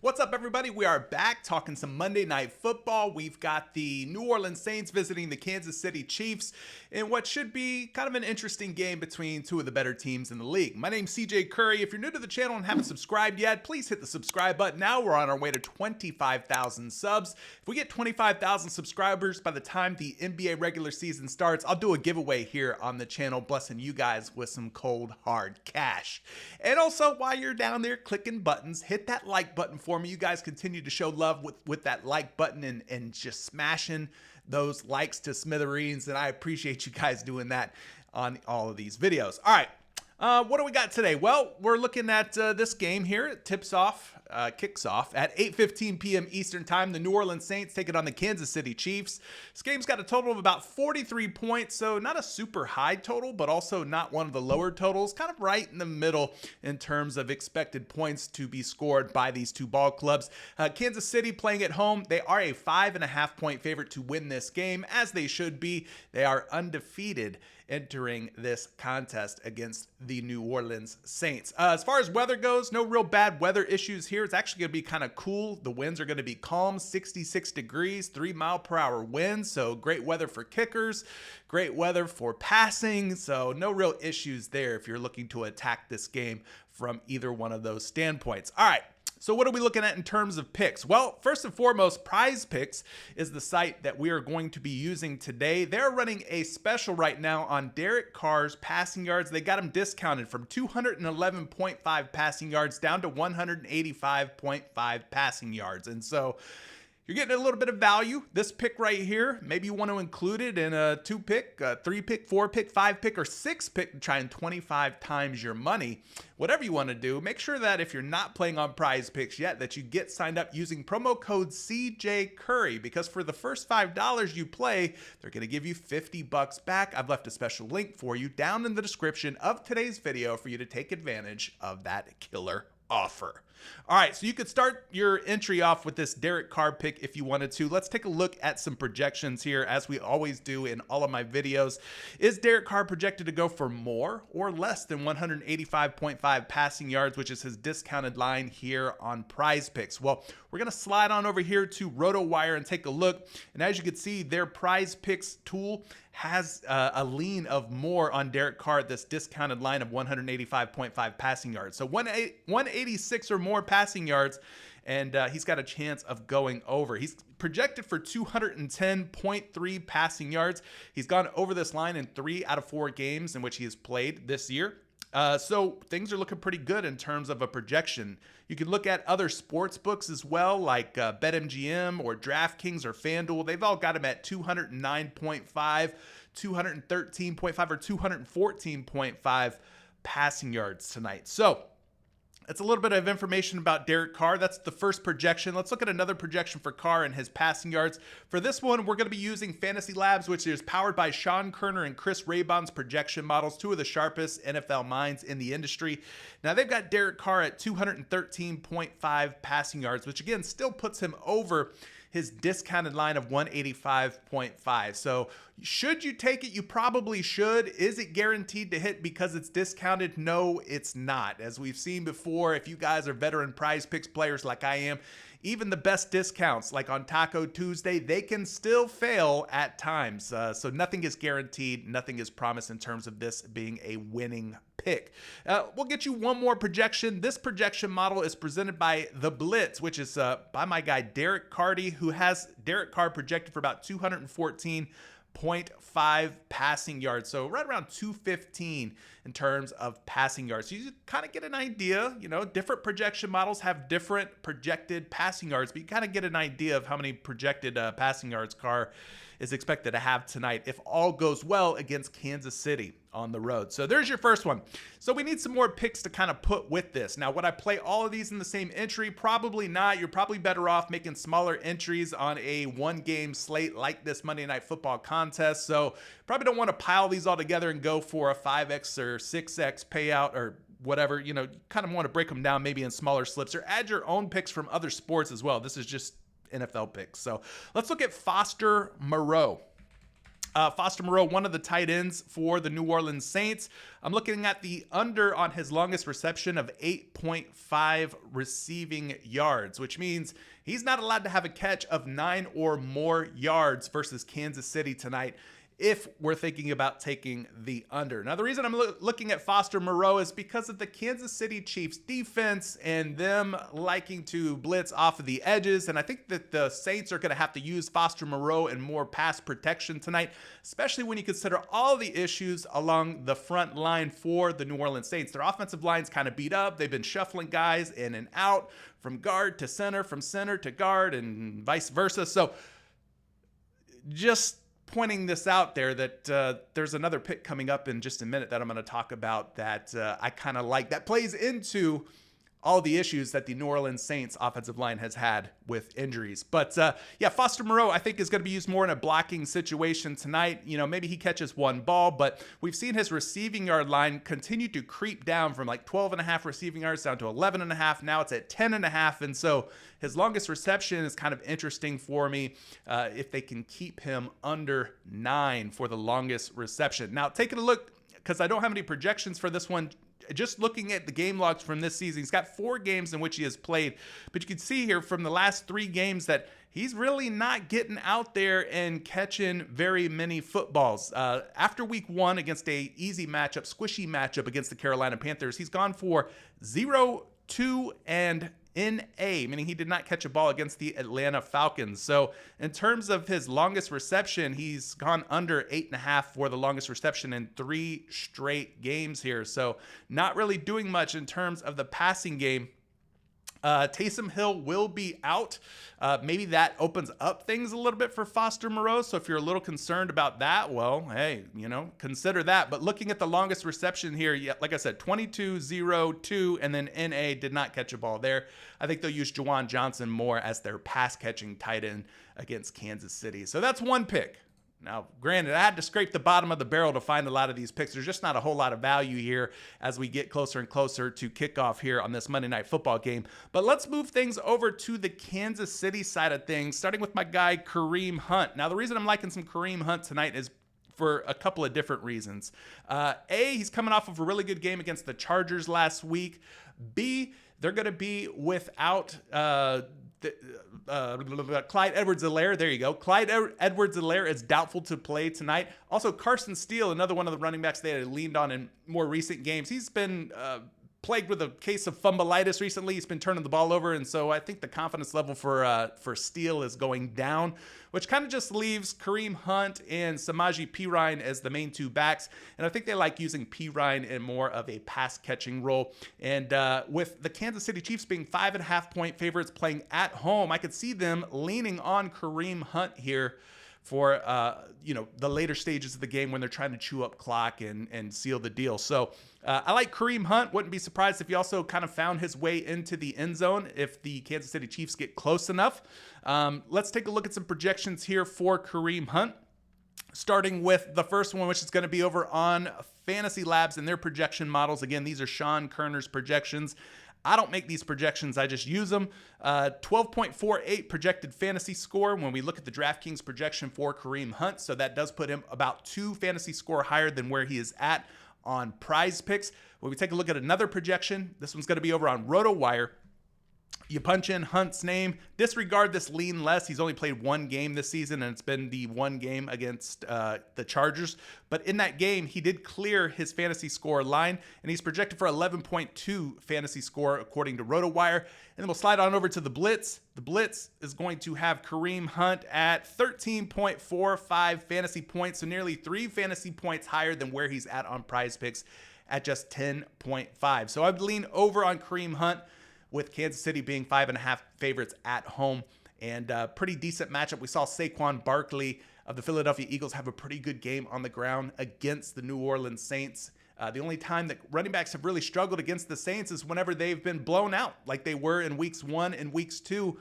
What's up, everybody? We are back talking some Monday Night Football. We've got the New Orleans Saints visiting the Kansas City Chiefs in what should be kind of an interesting game between two of the better teams in the league. My name's CJ Curry. If you're new to the channel and haven't subscribed yet, please hit the subscribe button now. We're on our way to 25,000 subs. If we get 25,000 subscribers by the time the NBA regular season starts, I'll do a giveaway here on the channel, blessing you guys with some cold, hard cash. And also, while you're down there clicking buttons, hit that like button for me. You guys continue to show love with that like button and just smashing those likes to smithereens, and I appreciate you guys doing that on all of these videos. All right, what do we got today? Well, we're looking at this game here. It kicks off at 8:15 p.m. Eastern Time. The New Orleans Saints take it on the Kansas City Chiefs. This game's got a total of about 43 points, so not a super high total, but also not one of the lower totals. Kind of right in the middle in terms of expected points to be scored by these two ball clubs. Kansas City playing at home. They are a 5.5 point favorite to win this game, as they should be. They are undefeated entering this contest against the New Orleans Saints. As far as weather goes, no real bad weather issues here. It's actually going to be kind of cool. The winds are going to be calm, 66 degrees, 3-mile-per-hour winds. So great weather for kickers, great weather for passing. So no real issues there if you're looking to attack this game from either one of those standpoints. All right. So what are we looking at in terms of picks? Well, first and foremost, PrizePicks is the site that we are going to be using today. They're running a special right now on Derek Carr's passing yards. They got him discounted from 211.5 passing yards down to 185.5 passing yards. And so you're getting a little bit of value. This pick right here, maybe you want to include it in a 2-pick, 3-pick, 4-pick, 5-pick, or 6-pick to try and 25 times your money. Whatever you want to do, make sure that if you're not playing on PrizePicks yet, that you get signed up using promo code CJ Curry, because for the first $5 you play, they're going to give you $50 back. I've left a special link for you down in the description of today's video for you to take advantage of that killer offer. All right, so you could start your entry off with this Derek Carr pick if you wanted to. Let's take a look at some projections here, as we always do in all of my videos. Is Derek Carr projected to go for more or less than 185.5 passing yards, which is his discounted line here on PrizePicks? Well, we're going to slide on over here to RotoWire and take a look. And as you can see, their PrizePicks tool has a lean of more on Derek Carr at this discounted line of 185.5 passing yards. So 186 or more passing yards, and he's got a chance of going over. He's projected for 210.3 passing yards. He's gone over this line in 3 out of 4 games in which he has played this year. So things are looking pretty good in terms of a projection. You can look at other sports books as well, like BetMGM or DraftKings or FanDuel. They've all got him at 209.5, 213.5, or 214.5 passing yards tonight. So that's a little bit of information about Derek Carr. That's the first projection. Let's look at another projection for Carr and his passing yards. For this one, we're going to be using Fantasy Labs, which is powered by Sean Kerner and Chris Raybon's projection models, two of the sharpest NFL minds in the industry. Now, they've got Derek Carr at 213.5 passing yards, which again still puts him over his discounted line of 185.5. So should you take it? You probably should. Is it guaranteed to hit because it's discounted? No, it's not. As we've seen before, if you guys are veteran PrizePicks players like I am, even the best discounts, like on Taco Tuesday, they can still fail at times. So nothing is guaranteed. Nothing is promised in terms of this being a winning pick. We'll get you one more projection. This projection model is presented by The Blitz, which is by my guy Derek Carty, who has Derek Carr projected for about 214.5 passing yards. So right around 215 in terms of passing yards. So you kind of get an idea, different projection models have different projected passing yards, but you kind of get an idea of how many projected passing yards Carr is expected to have tonight if all goes well against Kansas City on the road. So there's your first one. So we need some more picks to kind of put with this. Now, would I play all of these in the same entry? Probably not. You're probably better off making smaller entries on a 1-game slate like this Monday Night Football contest. So probably don't want to pile these all together and go for a 5x or 6x payout or whatever. Kind of want to break them down maybe in smaller slips, or add your own picks from other sports as well. This is just NFL picks. So let's look at Foster Moreau. Foster Moreau, one of the tight ends for the New Orleans Saints. I'm looking at the under on his longest reception of 8.5 receiving yards, which means he's not allowed to have a catch of 9 or more yards versus Kansas City tonight, if we're thinking about taking the under. Now, the reason I'm looking at Foster Moreau is because of the Kansas City Chiefs defense and them liking to blitz off of the edges. And I think that the Saints are going to have to use Foster Moreau in more pass protection tonight, especially when you consider all the issues along the front line for the New Orleans Saints. Their offensive line's kind of beat up. They've been shuffling guys in and out from guard to center, from center to guard, and vice versa. So just pointing this out there that there's another pick coming up in just a minute that I'm going to talk about that I kind of like, that plays into all the issues that the New Orleans Saints offensive line has had with injuries. But yeah, Foster Moreau, I think, is going to be used more in a blocking situation tonight. You know, maybe he catches one ball, but we've seen his receiving yard line continue to creep down from like 12.5 receiving yards down to 11.5. Now it's at 10.5. And so his longest reception is kind of interesting for me if they can keep him under 9 for the longest reception. Now, taking a look, because I don't have any projections for this one, just looking at the game logs from this season, he's got 4 games in which he has played. But you can see here from the last 3 games that he's really not getting out there and catching very many footballs. After week 1 against a easy matchup, squishy matchup against the Carolina Panthers, he's gone for 0, 2, and NA, meaning he did not catch a ball against the Atlanta Falcons. So in terms of his longest reception, he's gone under 8.5 for the longest reception in 3 straight games here. So not really doing much in terms of the passing game. Taysom Hill will be out. Maybe that opens up things a little bit for Foster Moreau. So if you're a little concerned about that, well, hey, you know, consider that. But looking at the longest reception here, yeah, like I said, 22, 0, 2, and then NA did not catch a ball there. I think they'll use Juwan Johnson more as their pass catching tight end against Kansas City. So that's one pick. Now, granted, I had to scrape the bottom of the barrel to find a lot of these picks. There's just not a whole lot of value here as we get closer and closer to kickoff here on this Monday Night Football game. But let's move things over to the Kansas City side of things, starting with my guy Kareem Hunt. Now, the reason I'm liking some Kareem Hunt tonight is for a couple of different reasons. A, he's coming off of a really good game against the Chargers last week. B, they're going to be without Clyde Edwards-Helaire. There you go. Clyde Edwards-Helaire is doubtful to play tonight. Also, Carson Steele, another one of the running backs they had leaned on in more recent games. He's been plagued with a case of fumbleitis recently. He's been turning the ball over, and so I think the confidence level for Steele is going down, which kind of just leaves Kareem Hunt and Samaje Perine as the main 2 backs. And I think they like using Perine in more of a pass-catching role. And with the Kansas City Chiefs being 5.5-point favorites playing at home, I could see them leaning on Kareem Hunt here for the later stages of the game when they're trying to chew up clock and seal the deal. So I like Kareem Hunt. Wouldn't be surprised if he also kind of found his way into the end zone if the Kansas City Chiefs get close enough. Let's take a look at some projections here for Kareem Hunt, starting with the first one, which is going to be over on Fantasy Labs and their projection models. Again, these are Sean Kerner's projections. I don't make these projections, I just use them. 12.48 projected fantasy score when we look at the DraftKings projection for Kareem Hunt. So that does put him about 2 fantasy score higher than where he is at on PrizePicks. When we take a look at another projection, this one's going to be over on RotoWire. You punch in Hunt's name, disregard this lean less. He's only played 1 game this season, and it's been the 1 game against the Chargers. But in that game, he did clear his fantasy score line, and he's projected for 11.2 fantasy score according to RotoWire. And then we'll slide on over to the Blitz. The Blitz is going to have Kareem Hunt at 13.45 fantasy points, so nearly 3 fantasy points higher than where he's at on PrizePicks at just 10.5. So I'd lean over on Kareem Hunt, with Kansas City being 5.5 favorites at home, and pretty decent matchup. We saw Saquon Barkley of the Philadelphia Eagles have a pretty good game on the ground against the New Orleans Saints. The only time that running backs have really struggled against the Saints is whenever they've been blown out, like they were in weeks 1 and weeks 2.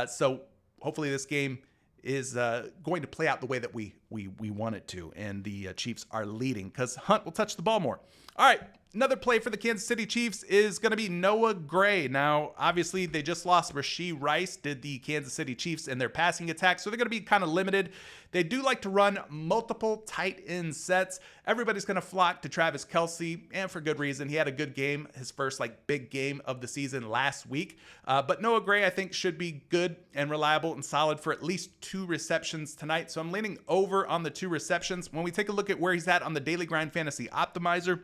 So hopefully this game is going to play out the way that we want it to, and the Chiefs are leading because Hunt will touch the ball more. All right, Another play for the Kansas City Chiefs is going to be Noah Gray. Now, obviously, they just lost Rashee Rice, did the Kansas City Chiefs in their passing attack, so they're going to be kind of limited. They do like to run multiple tight end sets. Everybody's going to flock to Travis Kelce, and for good reason. He had a good game, his first big game of the season last week. But Noah Gray, I think, should be good and reliable and solid for at least 2 receptions tonight. So I'm leaning over on the 2 receptions. When we take a look at where he's at on the Daily Grind Fantasy Optimizer,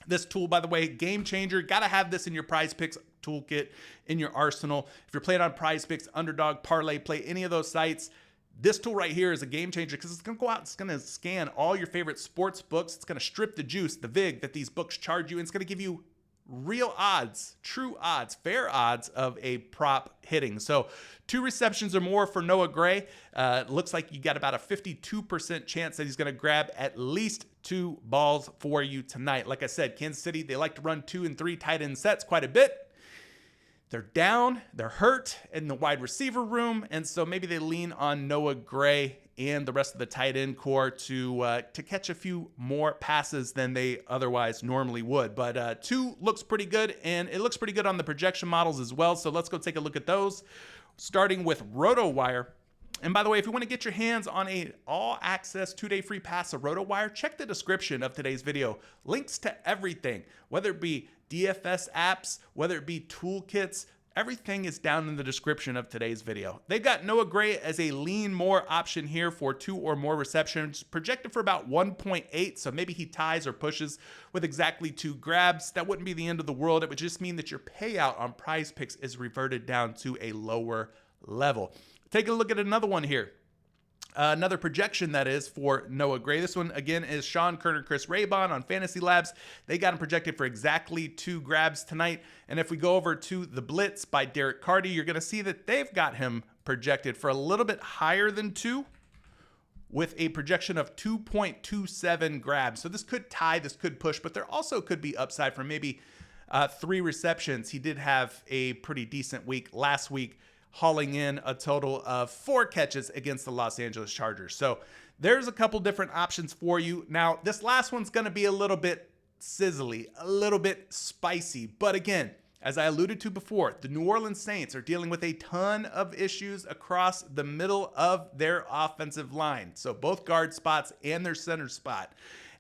this tool, by the way, game changer. Got to have this in your PrizePicks toolkit, in your arsenal. If you're playing on PrizePicks, Underdog, Parlay, Play, any of those sites, this tool right here is a game changer because it's going to go out, it's going to scan all your favorite sports books. It's going to strip the juice, the VIG that these books charge you, and it's going to give you real odds, true odds, fair odds of a prop hitting. So 2 receptions or more for Noah Gray. Looks like you got about a 52% chance that he's going to grab at least 2 balls for you tonight. Like I said, Kansas City, they like to run 2 and 3 tight end sets quite a bit. They're down, they're hurt in the wide receiver room, and so maybe they lean on Noah Gray and the rest of the tight end core to catch a few more passes than they otherwise normally would. But 2 looks pretty good, and it looks pretty good on the projection models as well. So let's go take a look at those, starting with RotoWire. And by the way, if you want to get your hands on a all-access 2-day free pass of RotoWire, check the description of today's video. Links to everything, whether it be DFS apps, whether it be toolkits, everything is down in the description of today's video. They've got Noah Gray as a lean more option here for 2 or more receptions, projected for about 1.8, so maybe he ties or pushes with exactly 2 grabs. That wouldn't be the end of the world. It would just mean that your payout on PrizePicks is reverted down to a lower level. Take a look at another one here. Another projection that is for Noah Gray. This one, again, is Sean Kerner, Chris Raybon on Fantasy Labs. They got him projected for exactly 2 grabs tonight. And if we go over to The Blitz by Derek Carty, you're going to see that they've got him projected for a little bit higher than 2, with a projection of 2.27 grabs. So this could tie, this could push, but there also could be upside for maybe 3 receptions. He did have a pretty decent week last week, hauling in a total of 4 catches against the Los Angeles Chargers. So there's a couple different options for you. Now, this last one's going to be a little bit sizzly, a little bit spicy. But again, as I alluded to before, the New Orleans Saints are dealing with a ton of issues across the middle of their offensive line. So both guard spots and their center spot.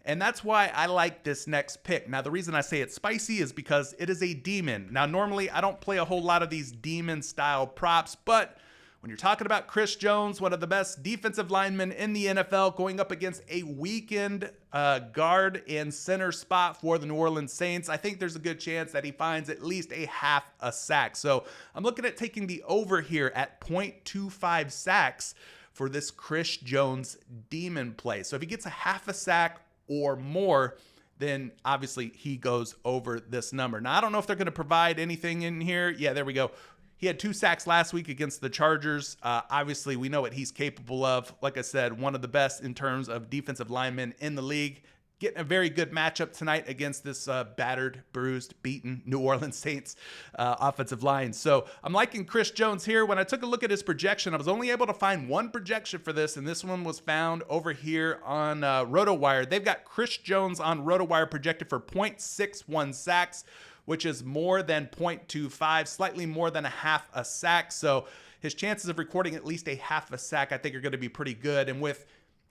And that's why I like this next pick. Now, the reason I say it's spicy is because it is a demon. Now, normally I don't play a whole lot of these demon style props, but when you're talking about Chris Jones, one of the best defensive linemen in the NFL, going up against a weakened guard and center spot for the New Orleans Saints, I think there's a good chance that he finds at least a half a sack. So I'm looking at taking the over here at 0.25 sacks for this Chris Jones demon play. So if he gets a half a sack or more, then obviously he goes over this number. Now, I don't know if they're going to provide anything in here. Yeah, there we go. He had 2 sacks last week against the Chargers. Obviously, we know what he's capable of. Like I said, one of the best in terms of defensive linemen in the league. Getting a very good matchup tonight against this battered, bruised, beaten New Orleans Saints offensive line. So I'm liking Chris Jones here. When I took a look at his projection, I was only able to find 1 projection for this, and this one was found over here on RotoWire. They've got Chris Jones on RotoWire projected for 0.61 sacks, which is more than 0.25, slightly more than a half a sack. So his chances of recording at least a half a sack, I think, are going to be pretty good. And with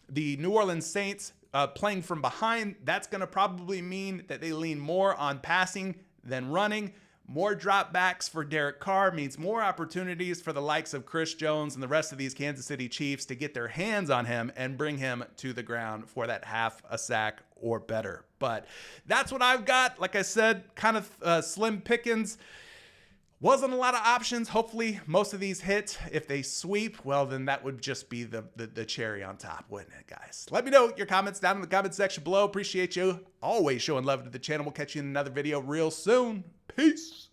the New Orleans Saints playing from behind, that's going to probably mean that they lean more on passing than running. More dropbacks for Derek Carr means more opportunities for the likes of Chris Jones and the rest of these Kansas City Chiefs to get their hands on him and bring him to the ground for that half a sack or better. But that's what I've got. Like I said, kind of slim pickings. Wasn't a lot of options. Hopefully most of these hit. If they sweep, well, then that would just be the cherry on top, wouldn't it, guys? Let me know your comments down in the comment section below. Appreciate you always showing love to the channel. We'll catch you in another video real soon. Peace.